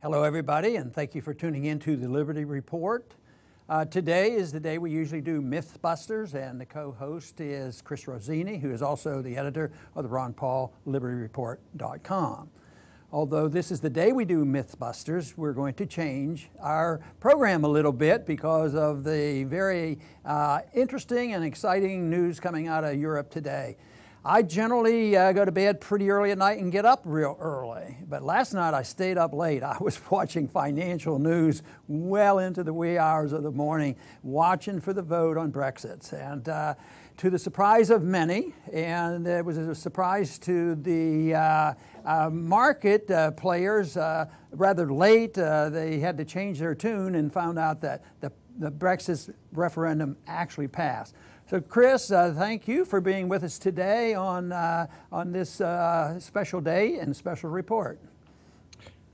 Hello everybody, and thank you for tuning in to the Liberty Report. Today is the day we usually do Mythbusters, and the co-host is Chris Rossini, who is also the editor of the Ron Paul LibertyReport.com. Although this is the day we do Mythbusters, we're going to change our program a little bit because of the very interesting and exciting news coming out of Europe today. I generally go to bed pretty early at night and get up real early. But last night I stayed up late. I was watching financial news well into the wee hours of the morning, watching for the vote on Brexit. And to the surprise of many, and it was a surprise to the market players, rather late, they had to change their tune and found out that the Brexit referendum actually passed. So Chris, thank you for being with us today on this special day and special report.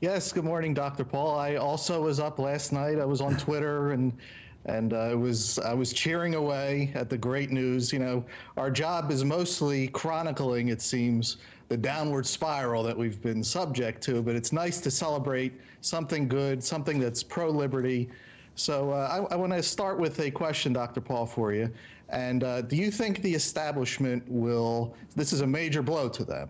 Yes, good morning, Dr. Paul. I also was up last night. I was on Twitter and I was cheering away at the great news. You know, our job is mostly chronicling, it seems, the downward spiral that we've been subject to, but it's nice to celebrate something good, something that's pro-liberty. So I want to start with a question, Dr. Paul, for you. And do you think the establishment will, this is a major blow to them,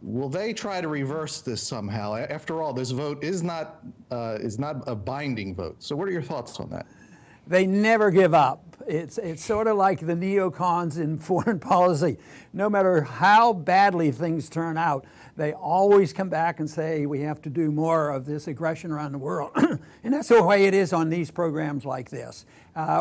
will they try to reverse this somehow? After all, this vote is not a binding vote. So what are your thoughts on that? They never give up. It's sort of like the neocons in foreign policy. No matter how badly things turn out, they always come back and say, we have to do more of this aggression around the world. And that's the way it is on these programs like this.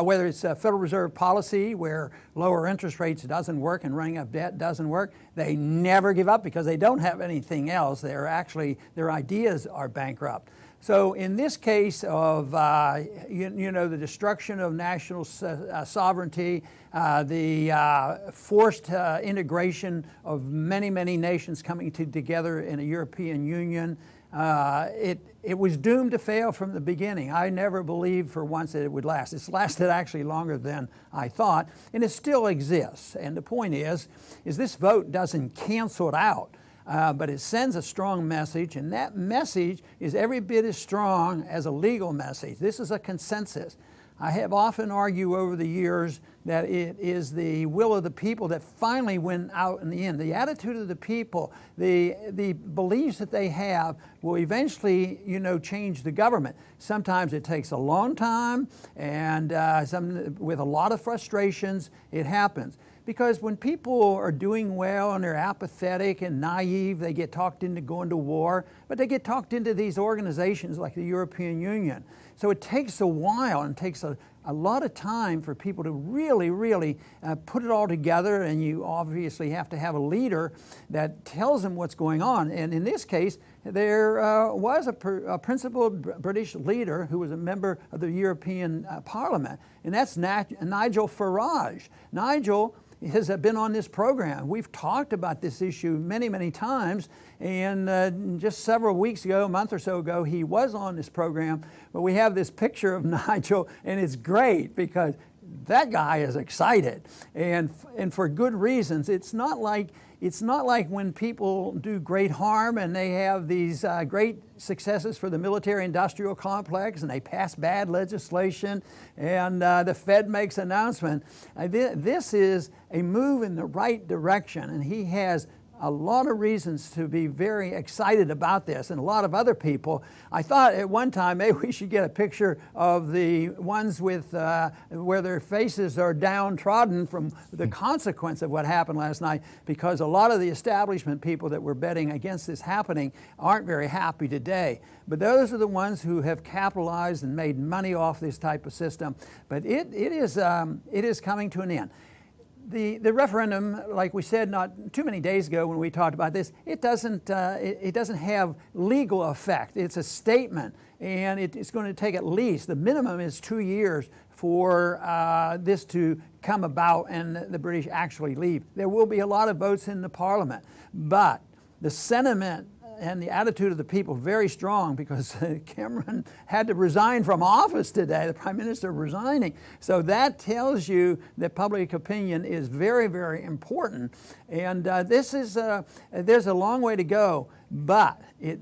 Whether it's a Federal Reserve policy where lower interest rates doesn't work and running up debt doesn't work, they never give up because they don't have anything else. Their ideas are bankrupt. So in this case of, the destruction of national sovereignty, the forced integration of many, many nations coming together in a European Union, it was doomed to fail from the beginning. I never believed for once that it would last. It's lasted actually longer than I thought, and it still exists. And the point is this vote doesn't cancel it out. But it sends a strong message, and that message is every bit as strong as a legal message. This is a consensus. I have often argued over the years that it is the will of the people that finally win out in the end. The attitude of the people, the beliefs that they have will eventually, change the government. Sometimes it takes a long time, and with a lot of frustrations, it happens. Because when people are doing well and they're apathetic and naive, they get talked into going to war, but they get talked into these organizations like the European Union. So it takes a while and takes a lot of time for people to really put it all together, and you obviously have to have a leader that tells them what's going on. And in this case, there was a principled British leader who was a member of the European Parliament, and that's Nigel Farage. Nigel has been on this program. We've talked about this issue many, many times, and just several weeks ago, a month or so ago, he was on this program. But we have this picture of Nigel, and it's great because that guy is excited, and for good reasons. It's not like when people do great harm and they have these great successes for the military-industrial complex and they pass bad legislation and the Fed makes an announcement. This is a move in the right direction, and he has a lot of reasons to be very excited about this, and a lot of other people. I thought at one time maybe we should get a picture of the ones with where their faces are downtrodden from the consequence of what happened last night, because a lot of the establishment people that were betting against this happening aren't very happy today. But those are the ones who have capitalized and made money off this type of system. But it is coming to an end. The referendum, like we said not too many days ago when we talked about this, it doesn't have legal effect. It's a statement, and it's going to take at least, the minimum is 2 years for this to come about and the British actually leave. There will be a lot of votes in the Parliament, but the sentiment and the attitude of the people very strong, because Cameron had to resign from office today, the Prime Minister resigning. So that tells you that public opinion is very, very important. And there's a long way to go. But it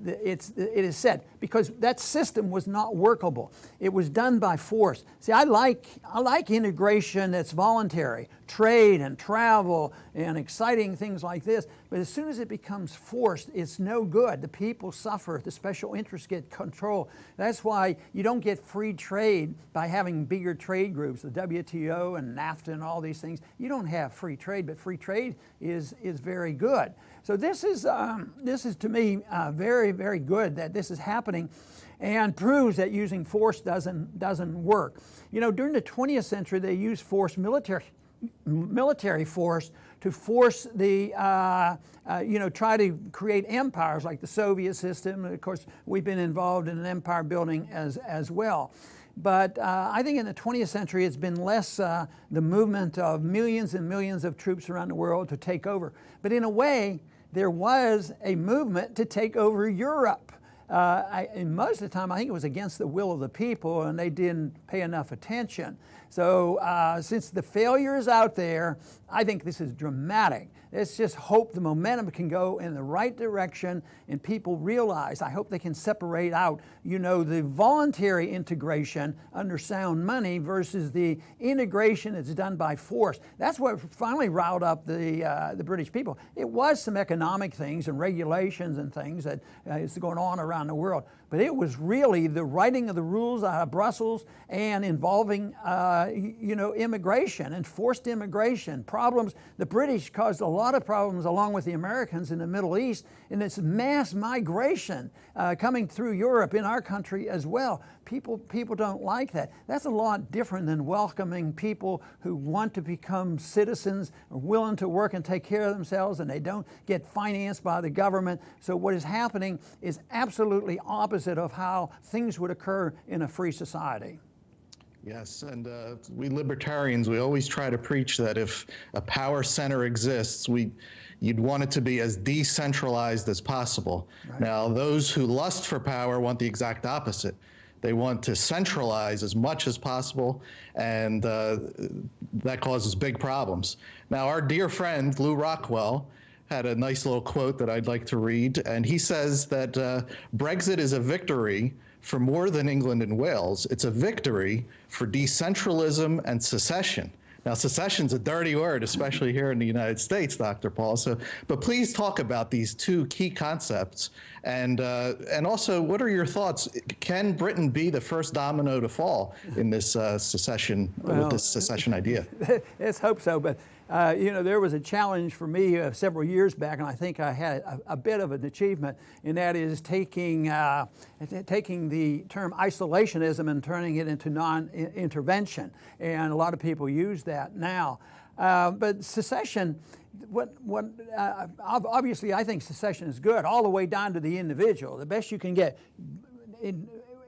is said, because that system was not workable. It was done by force. See, I like integration that's voluntary, trade and travel and exciting things like this. But as soon as it becomes forced, it's no good. The people suffer. The special interests get control. That's why you don't get free trade by having bigger trade groups, the WTO and NAFTA and all these things. You don't have free trade, but free trade is very good. So this is to me very, very good that this is happening, and proves that using force doesn't work. You know, during the 20th century, they used military force to force the try to create empires like the Soviet system. And of course, we've been involved in an empire building as well. But I think in the 20th century, it's been less the movement of millions and millions of troops around the world to take over. But in a way, there was a movement to take over Europe. And most of the time, I think it was against the will of the people, and they didn't pay enough attention. So since the failure is out there, I think this is dramatic. Let's just hope the momentum can go in the right direction and people realize, I hope they can separate out, you know, the voluntary integration under sound money versus the integration that's done by force. That's what finally riled up the British people. It was some economic things and regulations and things that is going on around the world. But it was really the writing of the rules out of Brussels and involving, immigration and forced immigration problems. The British caused a lot of problems along with the Americans in the Middle East in this mass migration coming through Europe in our country as well. People don't like that. That's a lot different than welcoming people who want to become citizens, are willing to work and take care of themselves, and they don't get financed by the government. So what is happening is absolutely opposite of how things would occur in a free society. Yes, and we libertarians, we always try to preach that if a power center exists, you'd want it to be as decentralized as possible. Right. Now, those who lust for power want the exact opposite. They want to centralize as much as possible, and that causes big problems. Now, our dear friend, Lou Rockwell, had a nice little quote that I'd like to read, and he says that Brexit is a victory for more than England and Wales. It's a victory for decentralism and secession. Now, secession's a dirty word, especially here in the United States, Dr. Paul. But please talk about these two key concepts, and also, what are your thoughts? Can Britain be the first domino to fall in this secession with this secession idea? Let's hope so. But there was a challenge for me several years back, and I think I had a bit of an achievement, and that is taking the term isolationism and turning it into non-intervention. And a lot of people use that now. But secession, obviously I think secession is good, all the way down to the individual. The best you can get.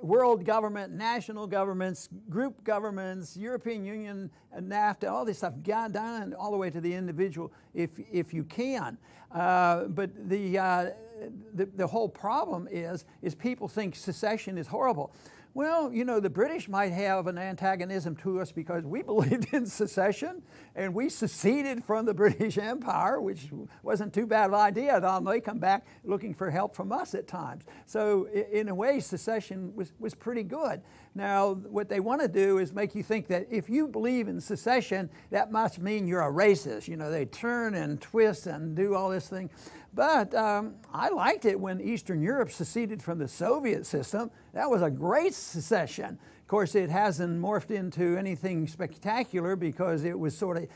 World government, national governments, group governments, European Union, NAFTA, all this stuff, down all the way to the individual if you can. But the whole problem is people think secession is horrible. Well, the British might have an antagonism to us because we believed in secession and we seceded from the British Empire, which wasn't too bad of an idea. They come back looking for help from us at times. So in a way, secession was pretty good. Now, what they want to do is make you think that if you believe in secession, that must mean you're a racist. They turn and twist and do all this thing. But I liked it when Eastern Europe seceded from the Soviet system. That was a great secession. Of course, it hasn't morphed into anything spectacular because it was sort of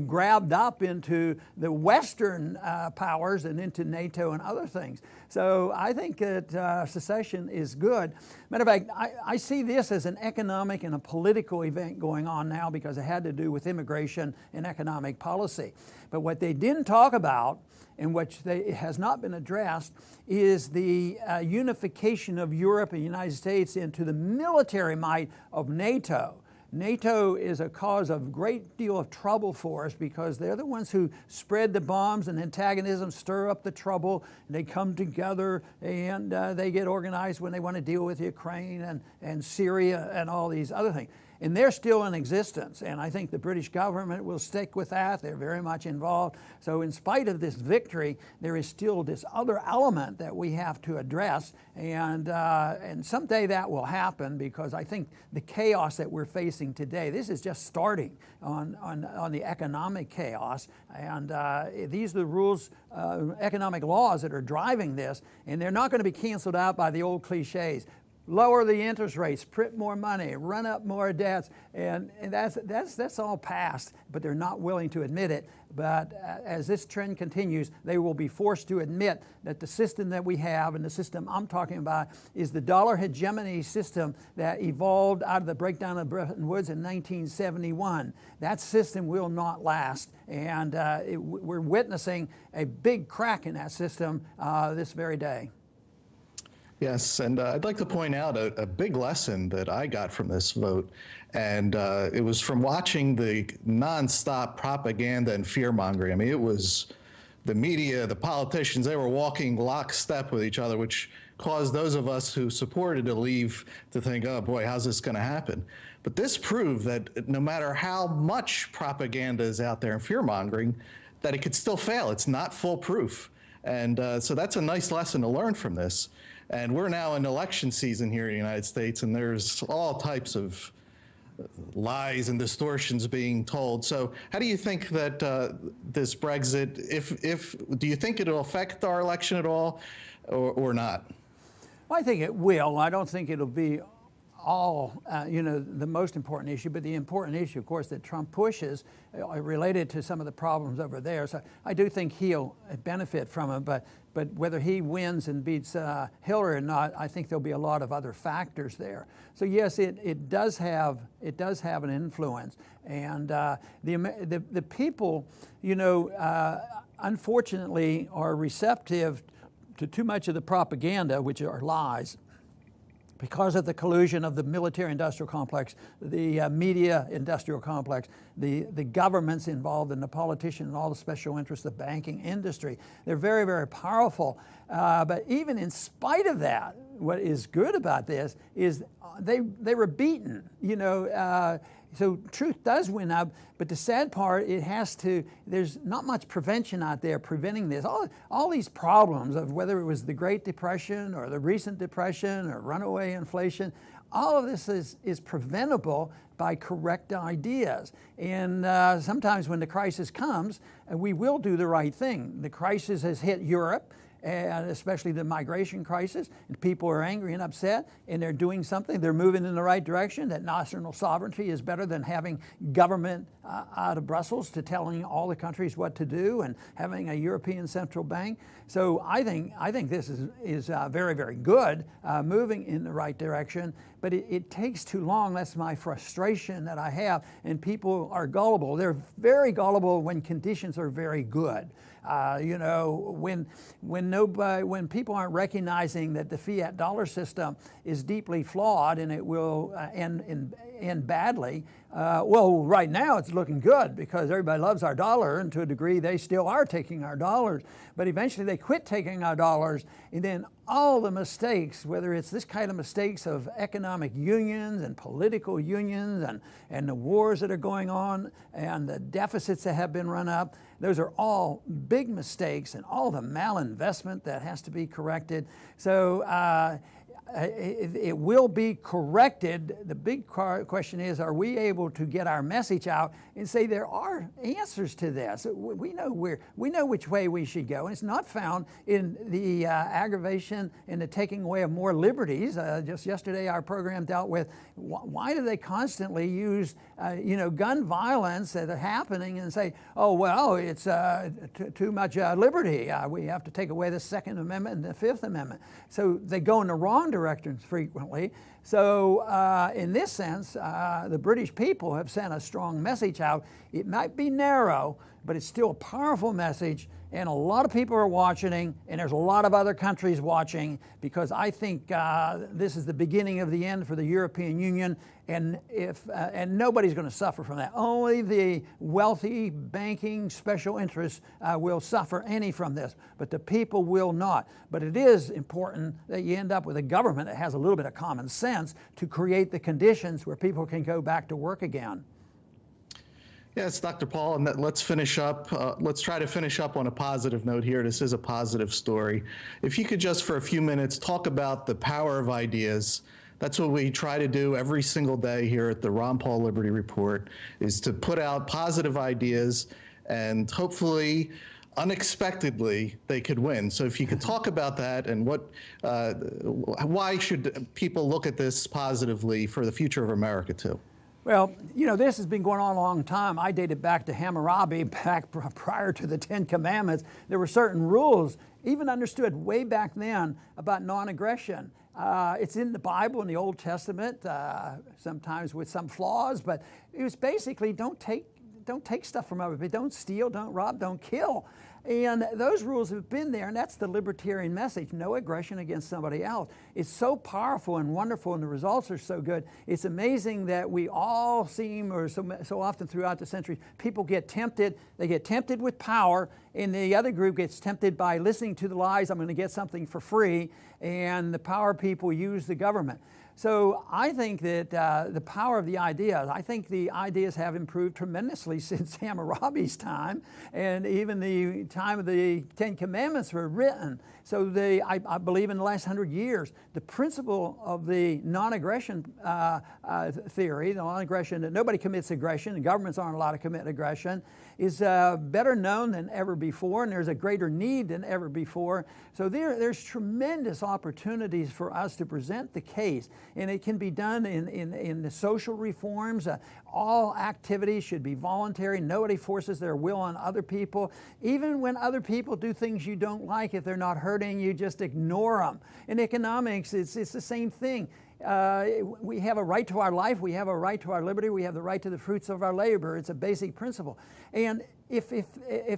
grabbed up into the Western powers and into NATO and other things. So I think that secession is good. Matter of fact, I see this as an economic and a political event going on now because it had to do with immigration and economic policy. But what they didn't talk about, and which has not been addressed, is the unification of Europe and the United States into the military might of NATO. NATO is a cause of great deal of trouble for us because they're the ones who spread the bombs and antagonism, stir up the trouble, and they come together and they get organized when they want to deal with Ukraine and Syria and all these other things. and they're still in existence. And I think the British government will stick with that. They're very much involved. So in spite of this victory, there is still this other element that we have to address. And someday that will happen, because I think the chaos that we're facing today, this is just starting on the economic chaos. And these are the rules, economic laws that are driving this, and they're not going to be canceled out by the old cliches. Lower the interest rates, print more money, run up more debts, and that's all past, but they're not willing to admit it. But as this trend continues, they will be forced to admit that the system that we have, and the system I'm talking about, is the dollar hegemony system that evolved out of the breakdown of Bretton Woods in 1971. That system will not last, and we're witnessing a big crack in that system this very day. Yes, and I'd like to point out a big lesson that I got from this vote, and it was from watching the nonstop propaganda and fear-mongering. I mean, it was the media, the politicians, they were walking lockstep with each other, which caused those of us who supported to leave to think, oh boy, how's this going to happen? But this proved that no matter how much propaganda is out there and fear-mongering, that it could still fail. It's not foolproof. And so that's a nice lesson to learn from this. And we're now in election season here in the United States, and there's all types of lies and distortions being told. So how do you think that this Brexit, do you think it'll affect our election at all, or not? Well, I think it will. I don't think it'll be all, the most important issue, but the important issue, of course, that Trump pushes related to some of the problems over there. So I do think he'll benefit from it, but whether he wins and beats Hillary or not, I think there'll be a lot of other factors there. So yes, it does have an influence, and the people, unfortunately, are receptive to too much of the propaganda, which are lies, because of the collusion of the military-industrial complex, the media-industrial complex, the governments involved, and the politicians, and all the special interests, the banking industry. They're very, very powerful. But even in spite of that, what is good about this is they were beaten. So truth does win up, but the sad part, there's not much prevention out there preventing this. All these problems of whether it was the Great Depression or the recent depression or runaway inflation, all of this is preventable by correct ideas. And sometimes when the crisis comes, we will do the right thing. The crisis has hit Europe, and especially the migration crisis, and people are angry and upset, and they're doing something. They're moving in the right direction, that national sovereignty is better than having government out of Brussels to telling all the countries what to do, and having a European central bank. So I think this is very, very good, moving in the right direction, but it takes too long. That's my frustration that I have, and people are gullible. They're very gullible when conditions are very good. When people aren't recognizing that the fiat dollar system is deeply flawed and it will end badly, well, right now it's looking good because everybody loves our dollar, and to a degree they still are taking our dollars. But eventually they quit taking our dollars, and then all the mistakes, whether it's this kind of mistakes of economic unions and political unions and the wars that are going on and the deficits that have been run up, those are all big mistakes, and all the malinvestment that has to be corrected. So it will be corrected. The big question is, are we able to get our message out and say there are answers to this? We know which way we should go, and it's not found in the aggravation and the taking away of more liberties. Just yesterday, our program dealt with why do they constantly use gun violence that are happening and say, oh well, it's too much liberty. We have to take away the Second Amendment and the Fifth Amendment. So they go in the wrong directions frequently. So in this sense, the British people have sent a strong message out. It might be narrow, but it's still a powerful message, And a lot of people are watching, and there's a lot of other countries watching, because I think this is the beginning of the end for the European Union, and nobody's going to suffer from that. Only the wealthy banking special interests will suffer any from this, but the people will not. But it is important that you end up with a government that has a little bit of common sense to create the conditions where people can go back to work again. Yes, Dr. Paul, and let's finish up. Let's try to finish up on a positive note here. This is a positive story. If you could just for a few minutes talk about the power of ideas. That's what we try to do every single day here at the Ron Paul Liberty Report, is to put out positive ideas, and hopefully, unexpectedly, they could win. So if you could talk about that, and why should people look at this positively for the future of America too? Well, you know, this has been going on a long time. I dated back to Hammurabi, back prior to the Ten Commandments. There were certain rules, even understood way back then, about non-aggression. It's in the Bible, in the Old Testament, sometimes with some flaws, but it was basically don't take stuff from other people. Don't steal, don't rob, don't kill. And those rules have been there, and that's the libertarian message: no aggression against somebody else. It's so powerful and wonderful, and the results are so good. It's amazing that we all seem, or so often throughout the centuries, people get tempted. They get tempted with power, and the other group gets tempted by listening to the lies, I'm going to get something for free, and the power people use the government. So I think that the power of the ideas, I think the ideas have improved tremendously since Hammurabi's time, and even the time of the Ten Commandments were written. So I believe in the last 100 years, the principle of the non-aggression theory, the non-aggression, that nobody commits aggression, and governments aren't allowed to commit aggression, is better known than ever before, and there's a greater need than ever before. So there's tremendous opportunities for us to present the case, and it can be done in the social reforms. All activities should be voluntary. Nobody forces their will on other people. Even when other people do things you don't like, if they're not hurting you, just ignore them. In economics, it's the same thing. We have a right to our life, we have a right to our liberty, we have the right to the fruits of our labor. It's a basic principle. And if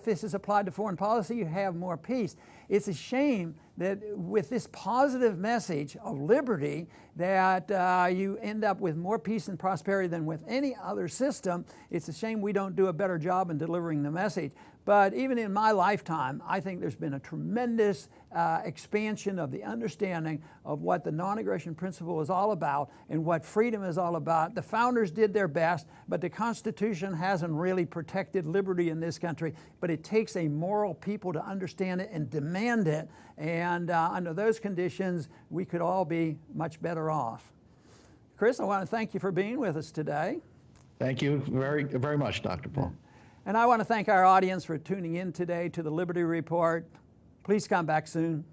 this is applied to foreign policy, you have more peace. It's a shame that with this positive message of liberty, that you end up with more peace and prosperity than with any other system. It's a shame we don't do a better job in delivering the message. But even in my lifetime, I think there's been a tremendous expansion of the understanding of what the non-aggression principle is all about and what freedom is all about. The founders did their best, but the Constitution hasn't really protected liberty in this country. But it takes a moral people to understand it and demand it. And under those conditions, we could all be much better off. Chris, I want to thank you for being with us today. Thank you very, very much, Dr. Paul. And I want to thank our audience for tuning in today to the Liberty Report. Please come back soon.